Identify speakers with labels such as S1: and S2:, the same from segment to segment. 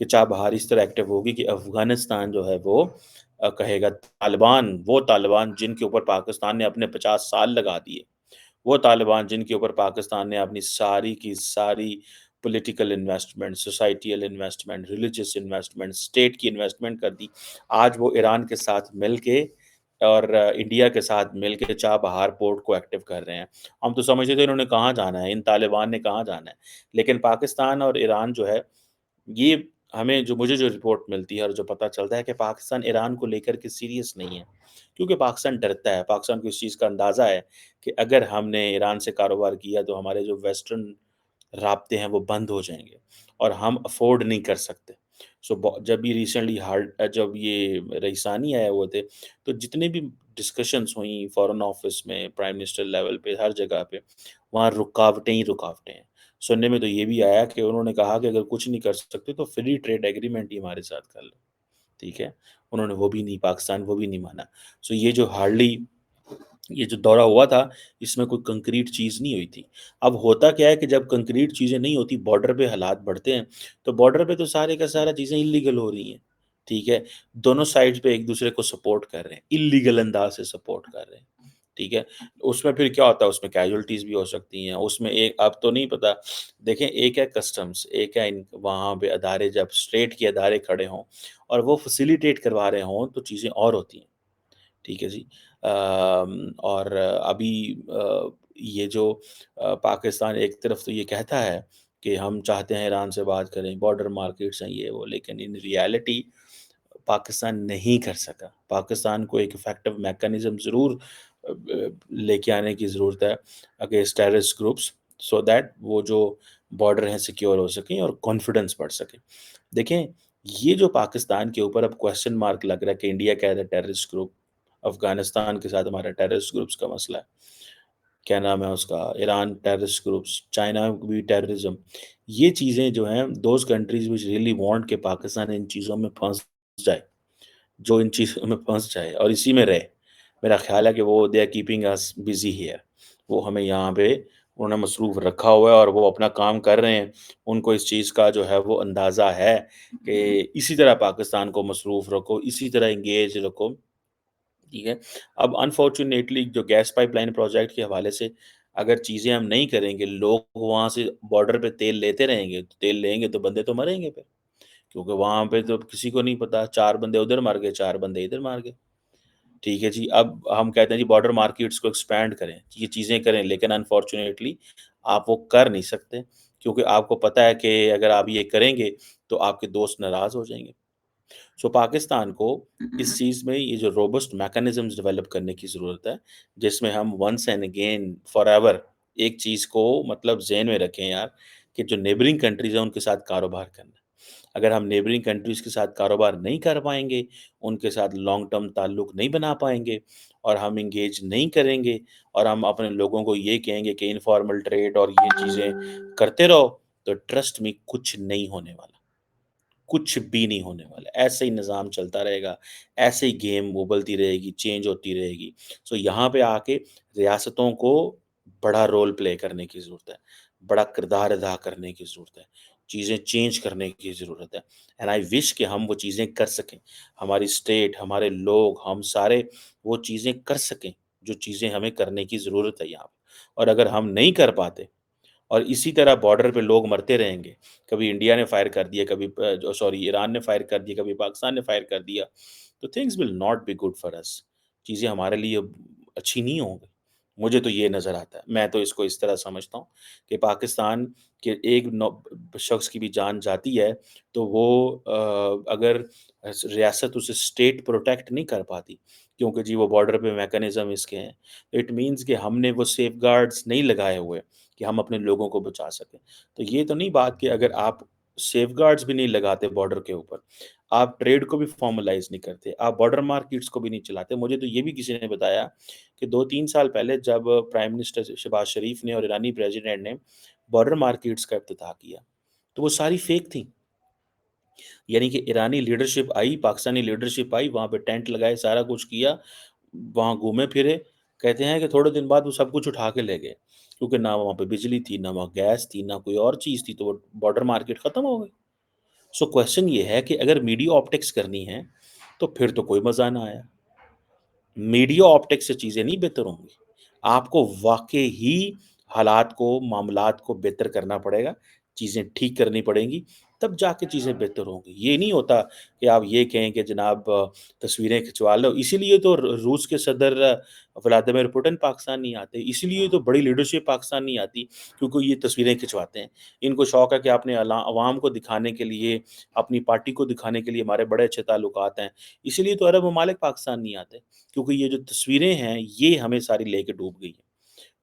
S1: کہ چابہار اس طرح ایکٹیو ہوگی کہ افغانستان جو ہے وہ کہے گا طالبان، وہ طالبان جن کے اوپر پاکستان نے اپنے 50 سال لگا دیے، وہ طالبان جن کے اوپر پاکستان نے اپنی ساری کی ساری political investment, societal investment, religious investment, state کی انویسٹمنٹ کر دی، آج وہ ایران کے ساتھ مل کے اور انڈیا کے ساتھ مل کے چابہار پورٹ کو ایکٹیو کر رہے ہیں۔ ہم تو سمجھتے تھے انہوں نے کہاں جانا ہے، ان طالبان نے کہاں جانا ہے، لیکن پاکستان اور ایران جو ہے یہ ہمیں مجھے جو رپورٹ ملتی ہے اور جو پتہ چلتا ہے کہ پاکستان ایران کو لے کر کے سیریس نہیں ہے، کیونکہ پاکستان ڈرتا ہے، پاکستان کو اس چیز کا اندازہ ہے کہ اگر ہم نے ایران سے کاروبار کیا تو ہمارے جو ویسٹرن رابطے ہیں وہ بند ہو جائیں گے اور ہم افورڈ نہیں کر سکتے۔ جب یہ ریسنٹلی جب یہ رئیسانی آئے ہوئے تھے تو جتنے بھی ڈسکشنز ہوئیں فارن آفس میں، پرائم منسٹر لیول پہ، ہر جگہ پہ، وہاں رکاوٹیں ہی رکاوٹیں ہیں۔ سننے میں تو یہ بھی آیا کہ انہوں نے کہا کہ اگر کچھ نہیں کر سکتے تو فری ٹریڈ ایگریمنٹ ہی ہمارے ساتھ کر لو، ٹھیک ہے؟ انہوں نے وہ بھی نہیں، پاکستان وہ بھی نہیں مانا۔ یہ جو ہارڈلی یہ جو دورہ ہوا تھا اس میں کوئی کنکریٹ چیز نہیں ہوئی تھی۔ اب ہوتا کیا ہے کہ جب کنکریٹ چیزیں نہیں ہوتی، بارڈر پہ حالات بڑھتے ہیں، تو بارڈر پہ تو سارے کا سارا چیزیں اللیگل ہو رہی ہیں، ٹھیک ہے؟ دونوں سائڈ پہ ایک دوسرے کو سپورٹ کر رہے ہیں، اللیگل انداز سے سپورٹ کر رہے ہیں، ٹھیک ہے؟ اس میں پھر کیا ہوتا ہے، اس میں کیجولٹیز بھی ہو سکتی ہیں، اس میں ایک اب تو نہیں پتا، دیکھیں ایک ہے کسٹمز، ایک ہے وہاں پہ ادارے، جب اسٹیٹ کے ادارے کھڑے ہوں اور وہ فیسیلیٹیٹ کروا رہے ہوں تو چیزیں اور ہوتی ہیں، ٹھیک ہے جی۔ اور ابھی یہ جو پاکستان ایک طرف تو یہ کہتا ہے کہ ہم چاہتے ہیں ایران سے بات کریں، بارڈر مارکیٹس ہیں یہ وہ، لیکن ان ریالٹی پاکستان نہیں کر سکا۔ پاکستان کو ایک افیکٹو میکانزم ضرور لے کے آنے کی ضرورت ہے against terrorist groups, so that وہ جو بارڈر ہیں سیکیور ہو سکیں اور کانفیڈنس بڑھ سکے۔ دیکھیں یہ جو پاکستان کے اوپر اب کوشچن مارک لگ رہا ہے کہ انڈیا کہہ رہا ہے ٹیررسٹ گروپ، افغانستان کے ساتھ ہمارا ٹیررسٹ گروپس کا مسئلہ ہے، کیا نام ہے اس کا، ایران ٹیررسٹ گروپس، چائنا بھی ٹیررزم، یہ چیزیں جو ہیں those countries which really want کہ پاکستان ان چیزوں میں پھنس جائے، جو ان چیزوں میں پھنس جائے اور اسی میں رہے۔ میرا خیال ہے کہ وہ they are keeping us busy here, وہ ہمیں یہاں پہ انہوں نے مصروف رکھا ہوا ہے اور وہ اپنا کام کر رہے ہیں، ان کو اس چیز کا جو ہے وہ اندازہ ہے کہ اسی طرح پاکستان کو مصروف رکھو، اسی طرح انگیج رکھو، ٹھیک ہے۔ اب انفارچونیٹلی جو گیس پائپ لائن پروجیکٹ کے حوالے سے اگر چیزیں ہم نہیں کریں گے، لوگ وہاں سے بارڈر پہ تیل لیتے رہیں گے، تیل لیں گے تو بندے تو مریں گے پھر، کیونکہ وہاں پہ تو کسی کو نہیں پتا، 4 بندے ادھر مار گئے، 4 بندے ادھر مار گئے، ٹھیک ہے جی۔ اب ہم کہتے ہیں جی بارڈر مارکیٹس کو ایکسپینڈ کریں، یہ چیزیں کریں، لیکن انفارچونیٹلی آپ وہ کر نہیں سکتے، کیونکہ آپ کو پتہ ہے کہ اگر آپ یہ کریں گے تو آپ کے دوست ناراض ہو جائیں گے۔ پاکستان کو اس چیز میں یہ جو روبسٹ میکانزمز ڈیولپ کرنے کی ضرورت ہے، جس میں ہم once and again for ever ایک چیز کو مطلب ذہن میں رکھیں یار، کہ جو نیبرنگ کنٹریز ہیں ان کے ساتھ کاروبار کرنا ہے۔ اگر ہم نیبرنگ کنٹریز کے ساتھ کاروبار نہیں کر پائیں گے، ان کے ساتھ لانگ ٹرم تعلق نہیں بنا پائیں گے اور ہم انگیج نہیں کریں گے اور ہم اپنے لوگوں کو یہ کہیں گے کہ انفارمل ٹریڈ اور یہ چیزیں کرتے رہو، تو ٹرسٹ میں کچھ نہیں ہونے والا، کچھ بھی نہیں ہونے والا، ایسے ہی نظام چلتا رہے گا، ایسے ہی گیم ابلتی رہے گی، چینج ہوتی رہے گی۔ یہاں پہ آ کے ریاستوں کو بڑا رول پلے کرنے کی ضرورت ہے، بڑا کردار ادا کرنے کی ضرورت ہے، چیزیں چینج کرنے کی ضرورت ہے، اینڈ آئی وش کہ ہم وہ چیزیں کر سکیں، ہماری اسٹیٹ، ہمارے لوگ، ہم سارے وہ چیزیں کر سکیں جو چیزیں ہمیں کرنے کی ضرورت ہے یہاں پہ۔ اور اگر ہم نہیں کر پاتے اور اسی طرح بارڈر پہ لوگ مرتے رہیں گے، کبھی انڈیا نے فائر کر دیا، کبھی ایران نے فائر کر دیا، کبھی پاکستان نے فائر کر دیا، تو things will not be good for us, چیزیں ہمارے لیے اچھی نہیں ہوں گی۔ مجھے تو یہ نظر آتا ہے، میں تو اس کو اس طرح سمجھتا ہوں کہ پاکستان کے ایک شخص کی بھی جان جاتی ہے تو وہ اگر ریاست اسے اسٹیٹ پروٹیکٹ نہیں کر پاتی، کیونکہ جی وہ بارڈر پہ میکانزم اس کے ہیں، اٹ مینس کہ ہم نے وہ سیف گارڈز نہیں لگائے ہوئے کہ ہم اپنے لوگوں کو بچا سکیں۔ تو یہ تو نہیں بات کہ اگر آپ سیف گارڈز بھی نہیں لگاتے بارڈر کے اوپر، آپ ٹریڈ کو بھی فارملائز نہیں کرتے، آپ بارڈر مارکیٹس کو بھی نہیں چلاتے۔ مجھے تو یہ بھی کسی نے بتایا کہ 2-3 سال پہلے جب پرائم منسٹر شہباز شریف نے اور ایرانی پریزیڈنٹ نے بارڈر مارکیٹس کا افتتاح کیا تو وہ ساری فیک تھیں، یعنی کہ ایرانی لیڈرشپ آئی، پاکستانی لیڈرشپ آئی، وہاں پہ ٹینٹ لگائے، سارا کچھ کیا، وہاں گھومے پھرے، کہتے ہیں کہ تھوڑے دن بعد وہ سب کچھ اٹھا کے لے گئے، کیونکہ نہ وہاں پہ بجلی تھی، نہ وہاں گیس تھی، نہ کوئی اور چیز تھی، تو وہ بارڈر مارکیٹ ختم ہو گئی۔ سو کوشچن یہ ہے کہ اگر میڈیا آپٹکس کرنی ہے تو پھر تو کوئی مزہ نہ آیا. میڈیا آپٹکس سے چیزیں نہیں بہتر ہوں گی. آپ کو واقعی ہی حالات کو، معاملات کو بہتر کرنا پڑے گا، چیزیں ٹھیک کرنی پڑیں گی، تب جا کے چیزیں بہتر ہوں گی. یہ نہیں ہوتا کہ آپ یہ کہیں کہ جناب تصویریں کھنچوا لو. اسی لیے تو روس کے صدر ولادیمیر پوٹن پاکستان نہیں آتے، اسی لیے تو بڑی لیڈرشپ پاکستان نہیں آتی، کیونکہ یہ تصویریں کھنچواتے ہیں. ان کو شوق ہے کہ اپنے عوام کو دکھانے کے لیے، اپنی پارٹی کو دکھانے کے لیے ہمارے بڑے اچھے تعلقات ہیں. اسی لیے تو عرب ممالک پاکستان نہیں آتے، کیونکہ یہ جو تصویریں ہیں یہ ہمیں ساری لے کے ڈوب گئی ہیں.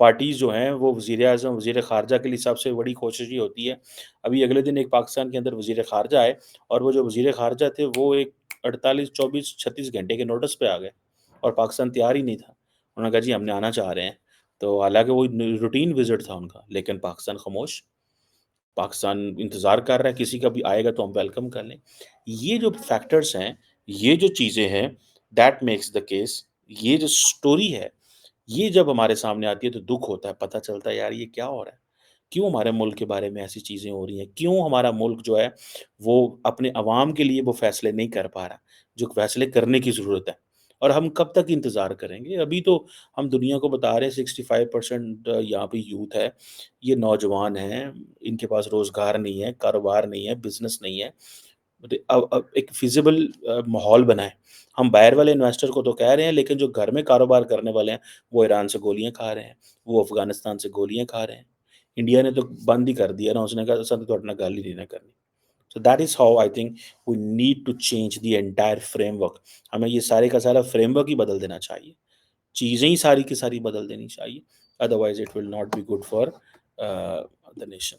S1: پارٹیز جو ہیں وہ وزیر اعظم، وزیر خارجہ کے لیے سب سے بڑی کوشش یہ ہوتی ہے. ابھی اگلے دن ایک پاکستان کے اندر وزیر خارجہ آئے، اور وہ جو وزیر خارجہ تھے وہ ایک 48 24 36 گھنٹے کے نوٹس پہ آ گئے، اور پاکستان تیار ہی نہیں تھا. انہوں نے کہا جی ہم نے آنا چاہ رہے ہیں. تو حالانکہ وہ روٹین وزٹ تھا ان کا، لیکن پاکستان خاموش. پاکستان انتظار کر رہا ہے کسی کا بھی آئے گا تو ہم ویلکم کر لیں. یہ جو فیکٹرز ہیں، یہ جو چیزیں ہیں، دیٹ میکس دا کیس. یہ جو سٹوری ہے، یہ جب ہمارے سامنے آتی ہے تو دکھ ہوتا ہے، پتہ چلتا ہے یار یہ کیا ہو رہا ہے. کیوں ہمارے ملک کے بارے میں ایسی چیزیں ہو رہی ہیں؟ کیوں ہمارا ملک جو ہے وہ اپنے عوام کے لیے وہ فیصلے نہیں کر پا رہا جو فیصلے کرنے کی ضرورت ہے؟ اور ہم کب تک انتظار کریں گے؟ ابھی تو ہم دنیا کو بتا رہے ہیں 65% یہاں پہ یوتھ ہے، یہ نوجوان ہیں، ان کے پاس روزگار نہیں ہے، کاروبار نہیں ہے، بزنس نہیں ہے. اب ایک فیزیبل ماحول بنائیں. ہم باہر والے انویسٹر کو تو کہہ رہے ہیں، لیکن جو گھر میں کاروبار کرنے والے ہیں وہ ایران سے گولیاں کھا رہے ہیں، وہ افغانستان سے گولیاں کھا رہے ہیں. انڈیا نے تو بند ہی کر دیا نا، اس نے کہا سر تو اپنا گالی نہیں نہ کرنی. So that is how I think we need to change the entire framework. ہمیں یہ سارے کا سارا فریم ورک ہی بدل دینا چاہیے، چیزیں ہی ساری کی ساری بدل دینی چاہیے. Otherwise it will not be good for the nation.